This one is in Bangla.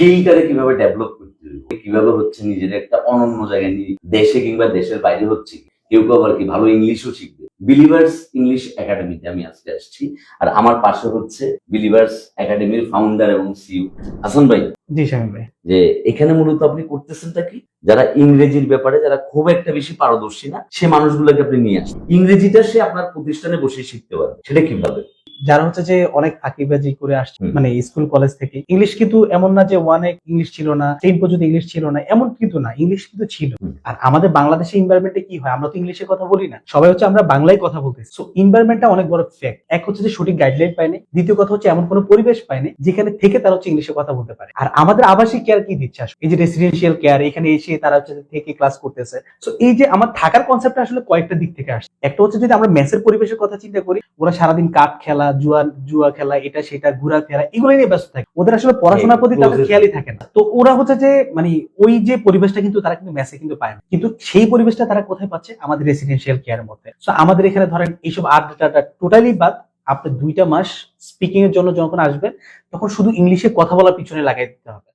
স্কিলটারে কিভাবে ডেভেলপ করতে হবে, কিভাবে হচ্ছে নিজের একটা অনন্য জায়গায় নিয়ে দেশে কিংবা দেশের বাইরে হচ্ছে কেউ কেউ আবার কি ভালো ইংলিশও শিখবে। বিলিভার্স ইংলিশ একাডেমিতে আমি আজকে আসছি, আর আমার পাশে হচ্ছে বিলিভার্স একাডেমির ফাউন্ডার এবং সিইও হাসান ভাই। জি শামীম ভাই। যে এখানে মূলত আপনি করতেছেনটা কি, যারা ইংরেজির ব্যাপারে যারা খুব একটা বেশি পারদর্শী না সে মানুষগুলোকে আপনি নিয়ে আসেন, ইংরেজিটা সে আপনার প্রতিষ্ঠানে বসে শিখতে পারবে। সেটা কিভাবে? যারা হচ্ছে যে অনেক ফাঁকিবাজি করে আসছে মানে স্কুল কলেজ থেকে, ইংলিশ কিন্তু এমন না যে ওয়ানে ইংলিশ ছিল না, 10 পর্যন্ত ইংলিশ ছিল না, এমন কিন্তু না, ইংলিশ কিন্তু ছিল। আর আমাদের বাংলাদেশের এনভায়রনমেন্টে কি হয়, আমরা তো ইংলিশে কথা বলি না, সবাই হচ্ছে আমরা বাংলায় কথা বলতেছি। সো এনভায়রনমেন্টটা অনেক বড় ফ্যাক্ট। এক হচ্ছে যে সঠিক গাইডলাইন পায়নি, দ্বিতীয় কথা হচ্ছে এমন কোনো পরিবেশ পায়নি যেখানে থেকে তারা হচ্ছে ইংলিশে কথা বলতে পারে। আর আমাদের আবাসিক কেয়ার কি দিচ্ছে আসলে, এই যে রেসিডেন্সিয়াল কেয়ার, এখানে এসে তারা হচ্ছে থেকে ক্লাস করতেছে। সো এই যে আমার থাকার কনসেপ্টটা আসলে কয়েকটা দিক থেকে আসছে। একটা হচ্ছে যদি আমরা মেসের পরিবেশের কথা চিন্তা করি, ওরা সারাদিন কাঠ খেলা, জুয়া খেলা, এটা সেটা ঘোরাফেরা এগুলো নিয়ে ব্যস্ত থাকে, ওদের আসলে পড়াশোনার প্রতি তাদের খেয়ালই থাকে না। তো ওরা হচ্ছে যে মানে ওই যে পরিবেশটা কিন্তু তারা কিন্তু মেসে কিন্তু পায় না, কিন্তু সেই পরিবেশটা তারা কোথায় পাচ্ছে, আমাদের রেসিডেন্সিয়াল কেয়ারের মধ্যে। তো আমাদের এখানে ধরেন এইসব আড্ডাটা টোটালি বাদ, আপনি 2টা মাস স্পিকিং এর জন্য যখন আসবেন তখন শুধু ইংলিশে কথা বলার পিছনে লাগাই দিতে হবে।